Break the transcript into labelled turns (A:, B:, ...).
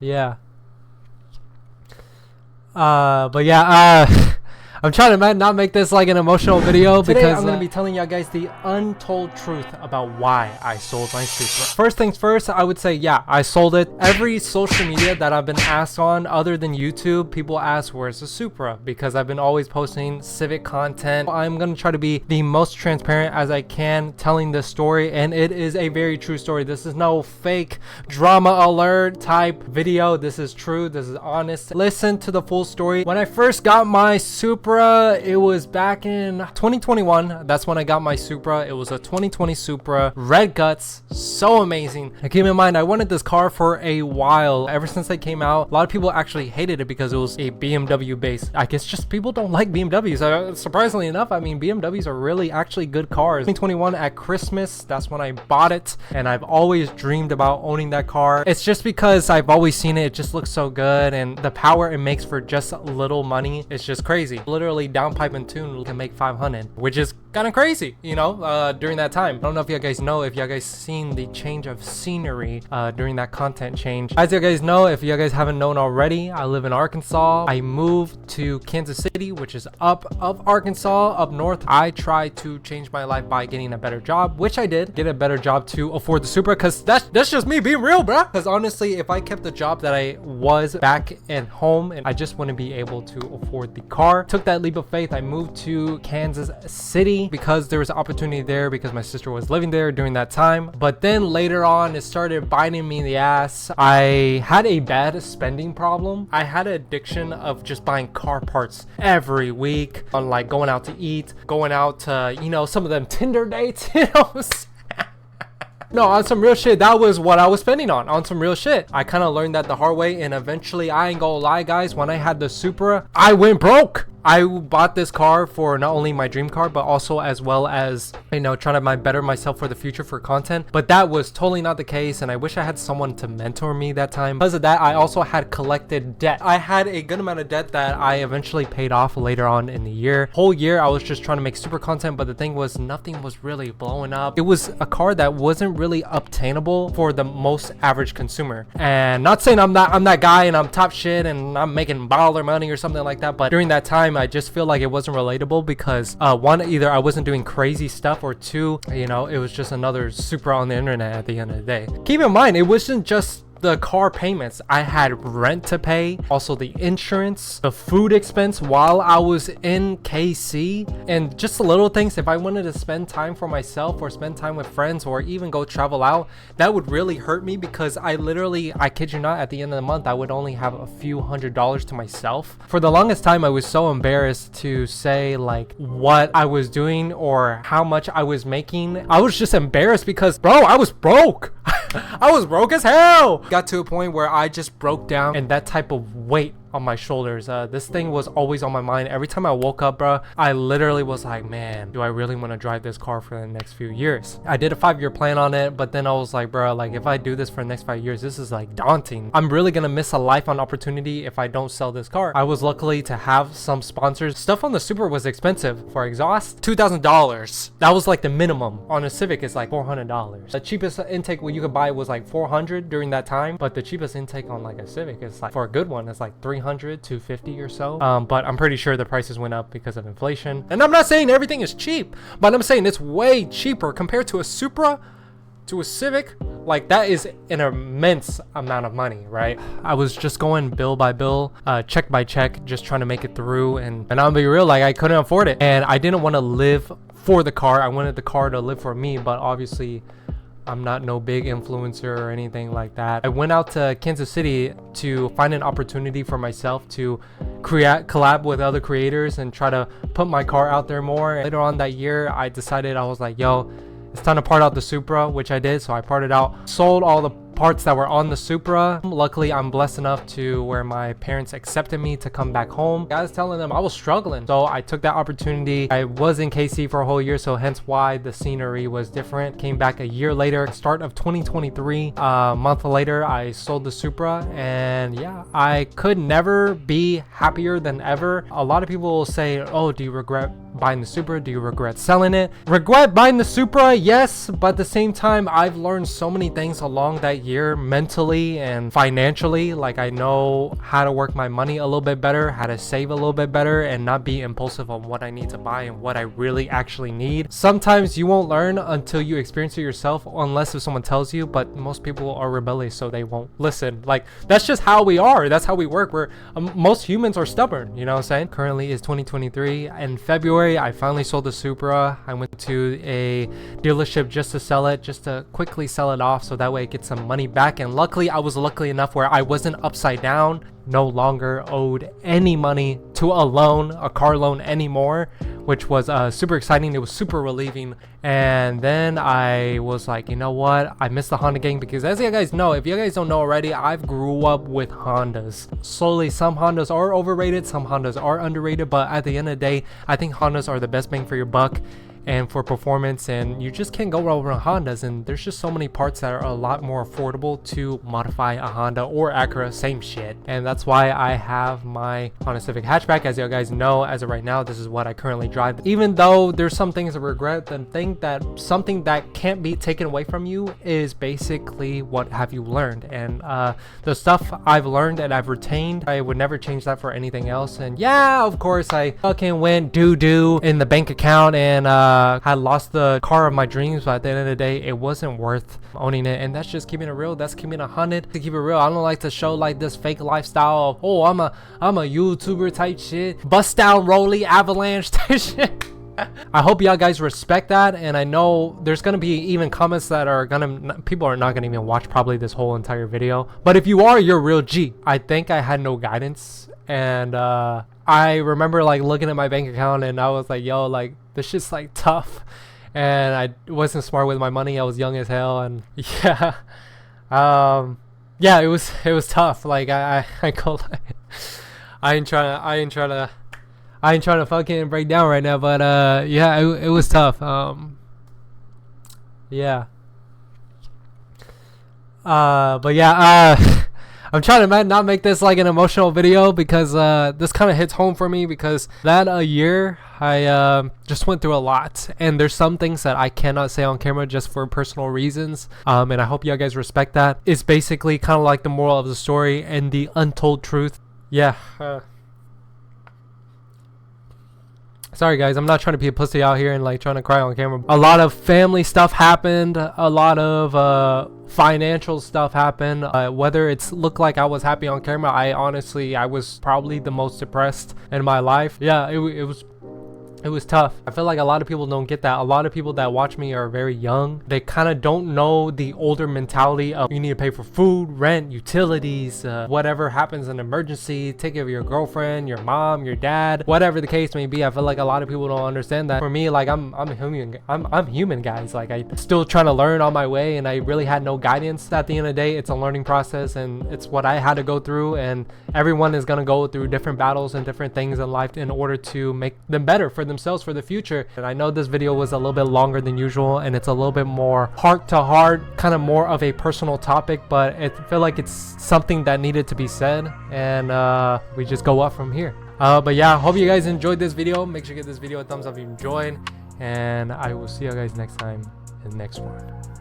A: Yeah. But yeah, I'm trying to not make this like an emotional video today, because I'm gonna be telling y'all guys the untold truth about why I sold my Supra. First things first, I would say, yeah, I sold it. Every social media that I've been asked on, other than YouTube, people ask where's the Supra, because I've been always posting civic content. I'm gonna try to be the most transparent as I can telling this story, and it is a very true story. This is no fake drama alert type video. This is true, this is honest. Listen to the full story. When I first got my Supra, it was back in 2021. That's when I got my Supra. It was a 2020 Supra, red guts, so amazing. And keep in mind, I wanted this car for a while. Ever since it came out, a lot of people actually hated it because it was a BMW base. I guess just people don't like BMWs. Surprisingly enough, I mean, BMWs are really actually good cars. 2021 at Christmas, that's when I bought it, and I've always dreamed about owning that car. It's just because I've always seen it. It just looks so good, and the power it makes for just little money, it's just crazy. Literally downpipe and tune can make 500, which is kind of crazy, you know, during that time. I don't know if you guys know, if you guys seen the change of scenery during that content change. As you guys know, if you guys haven't known already, I live in Arkansas. I moved to Kansas City, which is up Arkansas, up north. I tried to change my life by getting a better job, which I did. Get a better job to afford the Supra, because that's just me being real, bruh. Because honestly, if I kept the job that I was back at home, and I just wouldn't be able to afford the car. Took that leap of faith. I moved to Kansas City because there was an opportunity there, because my sister was living there during that time. But then later on, it started biting me in the ass. I had a bad spending problem. I had an addiction of just buying car parts every week, on like going out to eat, going out to, you know, some of them Tinder dates, you know. No, on some real shit, that was what I was spending on some real shit. I kind of learned that the hard way, and eventually, I ain't gonna lie, guys, when I had the Supra, I went broke. I bought this car for not only my dream car, but also as well as, you know, trying to better myself for the future for content. But that was totally not the case, and I wish I had someone to mentor me that time. Because of that, I also had collected debt. I had a good amount of debt that I eventually paid off later on in the year. Whole year, I was just trying to make super content, but the thing was, nothing was really blowing up. It was a car that wasn't really obtainable for the most average consumer. And not saying I'm that guy and I'm top shit and I'm making baller money or something like that, but during that time, I just feel like it wasn't relatable because one, either I wasn't doing crazy stuff, or two, you know, it was just another Supra on the internet at the end of the day. Keep in mind, it wasn't just the car payments. I had rent to pay, also the insurance, the food expense while I was in KC, and just the little things. If I wanted to spend time for myself or spend time with friends or even go travel out, that would really hurt me, because I kid you not, at the end of the month, I would only have a few $100s to myself. For the longest time, I was so embarrassed to say like what I was doing or how much I was making. I was just embarrassed because, bro, I was broke. I was broke as hell. Got to a point where I just broke down, and that type of weight on my shoulders, this thing was always on my mind. Every time I woke up, bro, I literally was like, man, do I really want to drive this car for the next few years? I did a 5-year plan on it, but then I was like, bro, like if I do this for the next 5 years, this is like daunting. I'm really gonna miss a life on opportunity if I don't sell this car. I was lucky to have some sponsors. Stuff on the Supra was expensive. For exhaust, $2,000. That was like the minimum. On a Civic, it's like $400. The cheapest intake what you could buy was like $400 during that time, but the cheapest intake on like a Civic is like, for a good one, it's like $300 to $50 or so. But I'm pretty sure the prices went up because of inflation. And I'm not saying everything is cheap, but I'm saying it's way cheaper compared to a Supra, to a Civic. Like, that is an immense amount of money, right? I was just going bill by bill, check by check, just trying to make it through. And I'll be real, like I couldn't afford it, and I didn't want to live for the car. I wanted the car to live for me, but obviously I'm not no big influencer or anything like that. I went out to Kansas City to find an opportunity for myself to collab with other creators and try to put my car out there more. Later on that year, I decided, I was like, yo, it's time to part out the Supra, which I did. So I parted out, sold all the parts that were on the Supra. Luckily, I'm blessed enough to where my parents accepted me to come back home. I was telling them I was struggling, so I took that opportunity. I was in KC for a whole year, so hence why the scenery was different. Came back a year later, start of 2023. A month later, I sold the Supra, and yeah, I could never be happier than ever. A lot of people will say, oh, do you regret buying the Supra? Do you regret selling it? Regret buying the Supra? Yes, but at the same time, I've learned so many things along that year mentally and financially. Like, I know how to work my money a little bit better, how to save a little bit better, and not be impulsive on what I need to buy and what I really actually need. Sometimes you won't learn until you experience it yourself, unless if someone tells you, but most people are rebellious, so they won't listen. Like, that's just how we are. That's how we work. We're most humans are stubborn, you know what I'm saying? Currently is 2023. In February, I finally sold the Supra. I went to a dealership just to sell it, just to quickly sell it off so that way I get some money back. And luckily, I was lucky enough where I wasn't upside down, no longer owed any money to a car loan anymore, which was super exciting. It was super relieving. And then I was like, you know what, I miss the Honda gang, because as you guys know, if you guys don't know already, I've grew up with Hondas. Slowly, some Hondas are overrated, some Hondas are underrated, but at the end of the day, I think Hondas are the best bang for your buck and for performance, and you just can't go wrong with Hondas. And there's just so many parts that are a lot more affordable to modify a Honda or Acura, same shit. And that's why I have my Honda Civic hatchback. As you guys know, as of right now, this is what I currently drive. Even though there's some things I regret, the thing that something that can't be taken away from you is basically what have you learned. And the stuff I've learned and I've retained, I would never change that for anything else. And yeah, of course, I fucking went doo-doo in the bank account and had lost the car of my dreams, but at the end of the day, it wasn't worth owning it. And that's just keeping it real. That's keeping it 100. To keep it real, I don't like to show like this fake lifestyle of, oh, I'm a YouTuber type shit, bust down rolly avalanche type shit. I hope y'all guys respect that, and I know there's gonna be even comments that are people are not gonna even watch probably this whole entire video, but if you are, you're a real G. I think I had no guidance, and I remember like looking at my bank account and I was like, yo, like this shit's like tough, and I wasn't smart with my money. I was young as hell, and yeah, yeah, it was tough. Like I go like, I ain't trying to fucking break down right now, but yeah, it was tough. Yeah. But yeah, I'm trying to not make this like an emotional video, because this kind of hits home for me, because that year I just went through a lot, and there's some things that I cannot say on camera just for personal reasons, and I hope you guys respect that. It's basically kind of like the moral of the story and the untold truth. Yeah. Sorry guys, I'm not trying to be a pussy out here and like trying to cry on camera. A lot of family stuff happened, a lot of financial stuff happened. Whether it's looked like I was happy on camera, I was probably the most depressed in my life. Yeah, it was tough. I feel like a lot of people don't get that. A lot of people that watch me are very young. They kind of don't know the older mentality of you need to pay for food, rent, utilities, whatever happens in an emergency, take care of your girlfriend, your mom, your dad, whatever the case may be. I feel like a lot of people don't understand that. For me, like I'm human, guys. Like I still trying to learn on my way, and I really had no guidance. At the end of the day, it's a learning process, and it's what I had to go through, and everyone is gonna go through different battles and different things in life in order to make them better for themselves for the future. And I know this video was a little bit longer than usual, and it's a little bit more heart to heart, kind of more of a personal topic, but I feel like it's something that needed to be said, and we just go up from here. But yeah, hope you guys enjoyed this video. Make sure you give this video a thumbs up if you enjoyed, and I will see you guys next time in the next one.